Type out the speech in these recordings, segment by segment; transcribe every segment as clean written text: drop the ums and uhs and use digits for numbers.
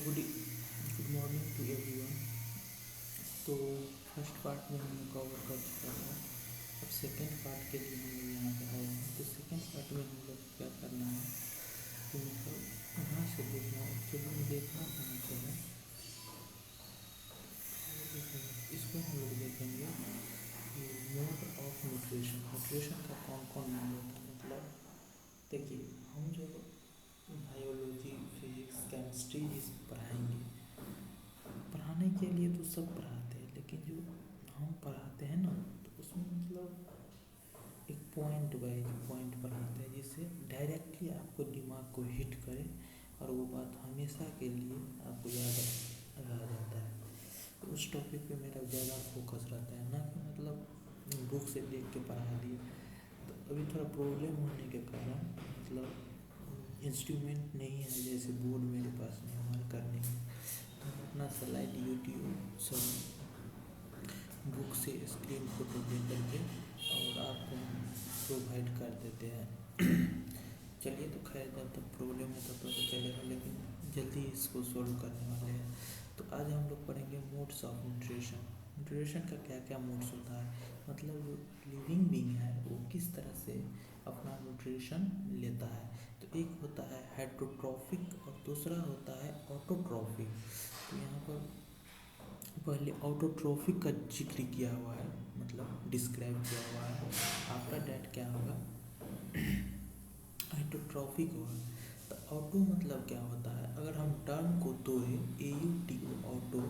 Good morning to everyone. तो first part में हमने कवर कर चुका था। अब सेकेंड पार्ट के लिए हम लोग यहाँ पे आए हैं। तो सेकेंड पार्ट में हम लोग क्या करना है कि मतलब यहाँ से देखना एक्चुअली में देखना कहाँ से है, इसको हम लोग देखेंगे कि मोड ऑफ न्यूट्रिशन। न्यूट्रिशन का कौन कौन मोड होता है। मतलब देखिए, हम जो बायोलॉजी, फिजिक्स, केमिस्ट्री पढ़ाएंगे, पढ़ाने के लिए तो सब पढ़ाते हैं, लेकिन जो हम पढ़ाते हैं ना, तो उसमें मतलब एक पॉइंट वाइज पॉइंट पढ़ाते हैं जिससे डायरेक्टली आपको दिमाग को हिट करे और वो बात हमेशा के लिए आपको याद रह जाता है। तो उस टॉपिक पे मेरा ज़्यादा फोकस रहता है, ना कि मतलब बुक से देख के पढ़ा दिए। तो अभी थोड़ा प्रॉब्लम होने के कारण मतलब इंस्ट्रूमेंट नहीं है, जैसे बोर्ड मेरे पास नहीं हमारे करने में, तो हम अपना स्लाइड यूट्यूब सब बुक से स्क्रीन फोटो दे करके और आपको प्रोवाइड कर देते हैं। चलिए, तो खैर जब तक प्रॉब्लम है तब तक तो चलेगा, लेकिन जल्दी इसको सॉल्व करने वाले हैं। तो आज हम लोग पढ़ेंगे मोड्स ऑफ न्यूट्रिशन। न्यूट्रिशन का क्या क्या मोड्स होता है, मतलब जो लिविंग बीइंग है वो किस तरह से अपना न्यूट्रिशन लेता है। तो एक होता है हाइड्रोट्रॉफिक और दूसरा होता है ऑटोट्रॉफिक। तो यहाँ पर पहले ऑटोट्रॉफिक का जिक्र किया हुआ है, मतलब डिस्क्राइब किया हुआ है। आफ्टर डैट क्या होगा, हाइड्रोट्रॉफिक होगा। तो ऑटो मतलब क्या होता है, अगर हम टर्म को तोड़े AUTO ऑटो,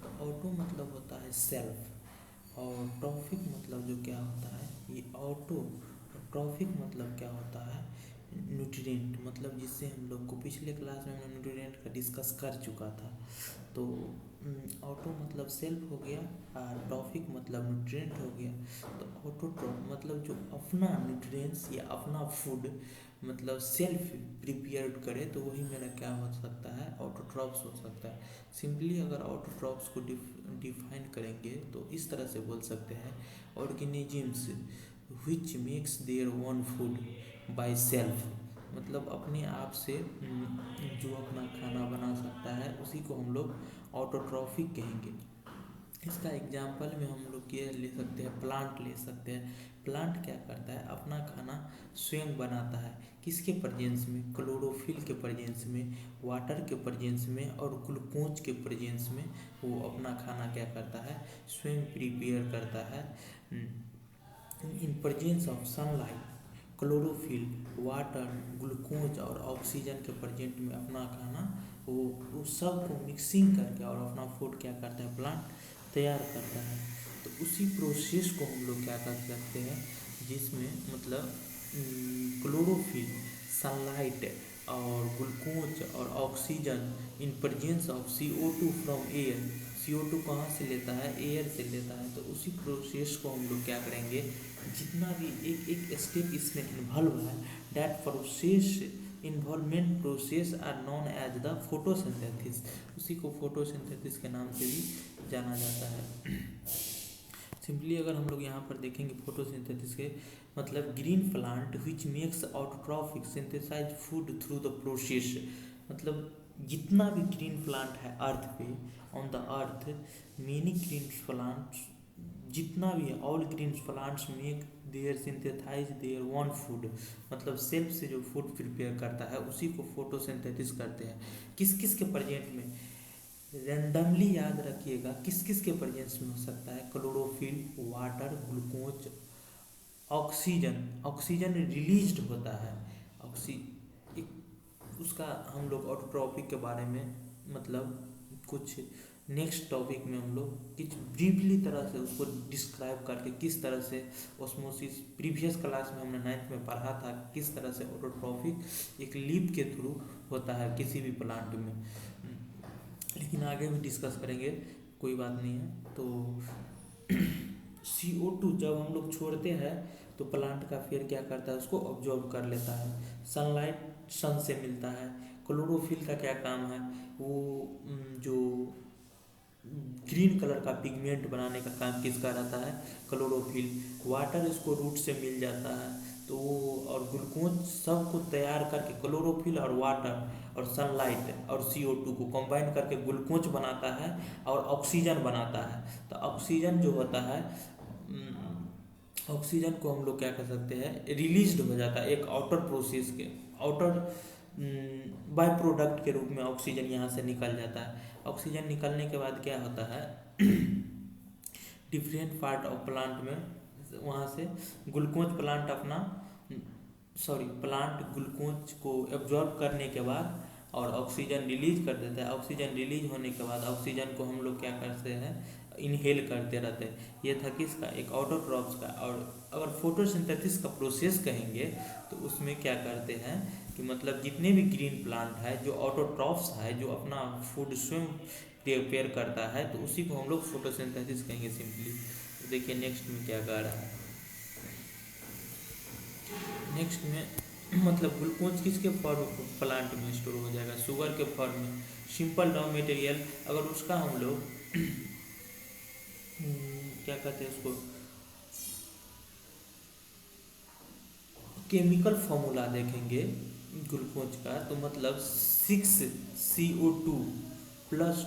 तो ऑटो मतलब होता है सेल्फ, और ट्रॉफिक मतलब जो क्या होता है ये ऑटो, ट्रॉफिक मतलब क्या होता है न्यूट्रिएंट, मतलब जिससे हम लोग को पिछले क्लास में हमने न्यूट्रिएंट का डिस्कस कर चुका था। तो ऑटो मतलब सेल्फ हो गया और ट्रॉफिक मतलब न्यूट्रिएंट हो गया। तो ऑटोट्रॉफ मतलब जो अपना न्यूट्रिएंट्स या अपना फूड मतलब सेल्फ प्रिपेयर्ड करे, तो वही मेरा क्या हो सकता है, ऑटोट्रॉफ्स हो सकता है। सिंपली अगर ऑटोट्रॉफ्स को डिफाइन करेंगे तो इस तरह से बोल सकते हैं, organisms which makes their own food by self, मतलब अपने आप से जो अपना खाना बना सकता है उसी को हम लोग ऑटोट्रॉफिक कहेंगे। इसका एग्जाम्पल में हम लोग ये ले सकते हैं, प्लांट ले सकते हैं। प्लांट क्या करता है, अपना खाना स्वयं बनाता है, किसके प्रेजेंस में, क्लोरोफिल के प्रेजेंस में, वाटर के प्रेजेंस में और ग्लूकोज के प्रेजेंस में वो अपना खाना क्या करता है, स्वयं प्रिपेयर करता है। In presence of sunlight, chlorophyll, water, glucose और ऑक्सीजन के प्रेजेंट में अपना खाना वो सब को मिक्सिंग करके और अपना फूड क्या करता है, प्लांट तैयार करता है। तो उसी प्रोसेस को हम लोग क्या कर सकते हैं, जिसमें मतलब क्लोरोफिल, सनलाइट और ग्लूकोज और oxygen in presence of CO2 from air, CO2 कहाँ से लेता है, एयर से लेता है। तो उसी प्रोसेस को हम लोग क्या करेंगे, जितना भी एक एक स्टेप इसमें इन्वॉल्व है, that process involvement process are known as the photosynthesis, उसी को फोटोसिंथेसिस के नाम से भी जाना जाता है। सिंपली अगर हम लोग यहाँ पर देखेंगे फोटोसिंथेसिस के मतलब green plant which makes autotrophic synthesize food through the process, मतलब जितना भी ग्रीन प्लांट है अर्थ पे, on the earth many green plants, जितना भी है all green plants make their synthesize their own food, मतलब सेल्फ से जो फूड प्रिपेयर करता है उसी को फोटोसिंथेसिस करते हैं। किस किस के प्रेजेंट में, रैंडमली याद रखिएगा किस किस के प्रेजेंस में हो सकता है, chlorophyll, water, glucose, oxygen, oxygen released होता है, एक उसका हम लोग ऑटोट्रॉपिक के बारे में मतलब कुछ नेक्स्ट टॉपिक में हम लोग कुछ ब्रीफली तरह से उसको डिस्क्राइब करके किस तरह से ऑस्मोसिस, प्रीवियस क्लास में हमने 9th में पढ़ा था किस तरह से ऑटोट्रॉपिक एक लीफ के थ्रू होता है किसी भी प्लांट में, लेकिन आगे भी डिस्कस करेंगे, कोई बात नहीं है। तो CO2 जब हम लोग छोड़ते हैं तो प्लांट का फिर क्या करता है, उसको ऑब्जॉर्व कर लेता है, सनलाइट सन से मिलता है। क्लोरोफिल का क्या काम है, वो जो ग्रीन कलर का पिगमेंट बनाने का काम किसका रहता है, क्लोरोफिल। वाटर इसको रूट से मिल जाता है तो वो, और ग्लूकोज सबको तैयार करके क्लोरोफिल और वाटर और सनलाइट और CO2 को कंबाइन करके ग्लूकोज बनाता है और ऑक्सीजन बनाता है। तो ऑक्सीजन जो होता है, ऑक्सीजन को हम लोग क्या कर सकते हैं, रिलीज्ड हो जाता है एक आउटर प्रोसेस के, आउटर बाय प्रोडक्ट के रूप में ऑक्सीजन यहाँ से निकल जाता है। ऑक्सीजन निकलने के बाद क्या होता है, डिफरेंट पार्ट ऑफ प्लांट में वहाँ से ग्लूकोज प्लांट अपना प्लांट ग्लूकोज को एब्जॉर्ब करने के बाद और ऑक्सीजन रिलीज कर देता है। ऑक्सीजन रिलीज होने के बाद ऑक्सीजन को हम लोग क्या करते हैं, इनहेल करते रहते हैं। ये था किसका, एक ऑटोट्रॉफ्स का। और अगर फोटोसिंथेसिस का प्रोसेस कहेंगे तो उसमें क्या करते हैं कि मतलब जितने भी ग्रीन प्लांट है जो ऑटोट्रॉफ्स है, जो अपना फूड स्वयं प्रिपेयर करता है, तो उसी को हम लोग फोटोसिंथेसिस कहेंगे सिंपली। तो देखिए नेक्स्ट में क्या कह रहा है, नेक्स्ट में मतलब ग्लूकोज किसके फॉर्म प्लांट में स्टोर हो जाएगा, शुगर के फॉर्म में। सिंपल रॉ मटेरियल अगर उसका हम लोग क्या कहते हैं उसको, केमिकल फॉर्मूला देखेंगे ग्लूकोज का, तो मतलब 6CO2 प्लस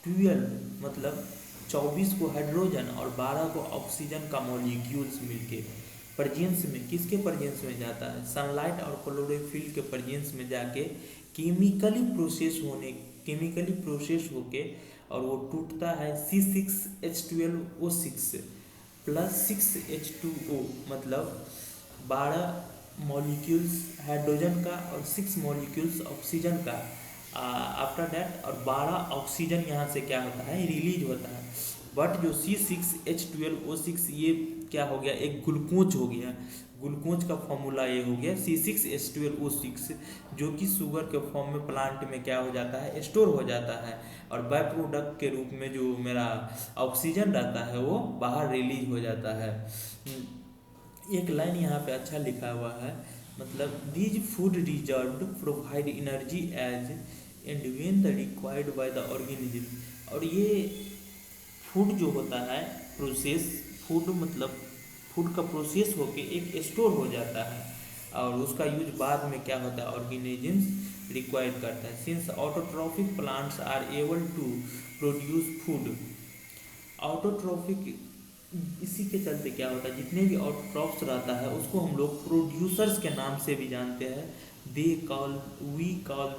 12 मतलब 24 को हाइड्रोजन और 12 को ऑक्सीजन का मॉलिक्यूल्स मिलके प्रेजेंस में, किसके प्रेजेंस में जाता है, सनलाइट और क्लोरोफिल के प्रेजेंस में जाके केमिकली प्रोसेस होके और वो टूटता है C6H12O6 प्लस 6H2O मतलब 12 मॉलिक्यूल्स हाइड्रोजन का और 6 मॉलिक्यूल्स ऑक्सीजन का। आफ्टर दैट और 12 ऑक्सीजन यहाँ से क्या होता है, रिलीज होता है। बट जो C6H12O6 ये क्या हो गया, एक ग्लूकोज हो गया। ग्लूकोज का फॉर्मूला ये हो गया C6H12O6, जो कि शुगर के फॉर्म में प्लांट में क्या हो जाता है, स्टोर हो जाता है। और बाय प्रोडक्ट के रूप में जो मेरा ऑक्सीजन रहता है वो बाहर रिलीज हो जाता है। एक लाइन यहाँ पे अच्छा लिखा हुआ है, मतलब these food reserve provide energy as and when the required by the organism. और ये फूड जो होता है प्रोसेस, फूड मतलब फूड का प्रोसेस होके एक स्टोर हो जाता है और उसका यूज बाद में क्या होता है, ऑर्गेनिजम्स रिक्वायर करता है। Since autotrophic plants are able to produce food, autotrophic इसी के चलते क्या होता है, जितने भी ऑटोट्रॉफ्स रहता है उसको हम लोग प्रोड्यूसर्स के नाम से भी जानते हैं। We call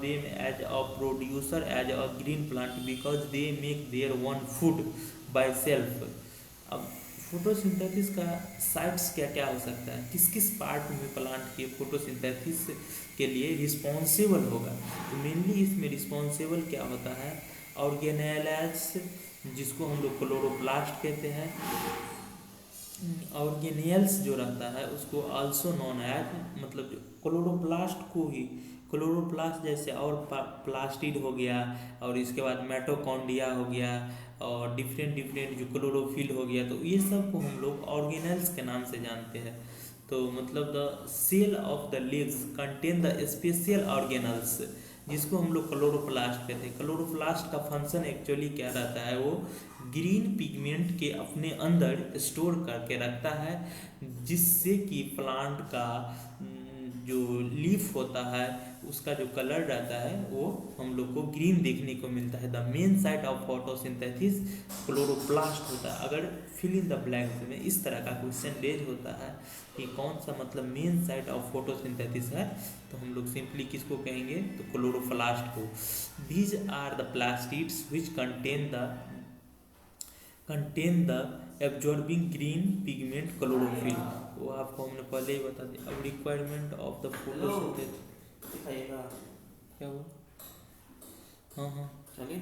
them as a producer as a green plant because they make their own food by self. अब फोटोसिंथेसिस का साइट्स क्या क्या हो सकता है, किस किस पार्ट में प्लांट के फोटोसिंथेसिस के लिए रिस्पॉन्सिबल होगा। तो मेनली इसमें रिस्पॉन्सिबल क्या होता है, ऑर्गेनेल्स जिसको हम लोग क्लोरोप्लास्ट कहते हैं। ऑर्गेनेल्स जो रहता है उसको आल्सो नॉन एज, मतलब जो क्लोरोप्लास्ट को ही, क्लोरोप्लास्ट जैसे और प्लास्टिड हो गया और इसके बाद माइटोकॉन्ड्रिया हो गया और डिफरेंट जो क्लोरोफिल हो गया, तो ये सब को हम लोग ऑर्गेनेल्स के नाम से जानते हैं। तो मतलब the cell of the leaves contain the special organelles जिसको हम लोग क्लोरोप्लास्ट कहते हैं। क्लोरोप्लास्ट का फंक्शन एक्चुअली क्या रहता है, वो ग्रीन पिगमेंट के अपने अंदर स्टोर करके रखता है, जिससे कि प्लांट का जो लीफ होता है उसका जो कलर रहता है वो हम लोग को ग्रीन देखने को मिलता है। The main site of photosynthesis chloroplast होता है। अगर फिल इन द ब्लैंक्स में इस तरह का क्वेश्चन रेज होता है कि कौन सा मतलब मेन साइट ऑफ फोटोसिंथेसिस है, तो हम लोग सिंपली किसको कहेंगे, तो क्लोरोप्लास्ट को। These are the plastids which contain the absorbing green pigment chlorophyll. वो आपको हमने पहले ही बता दिया। अब रिक्वायरमेंट ऑफ द फोटोसिंथेसिस क्या हुआ, हाँ चलिए।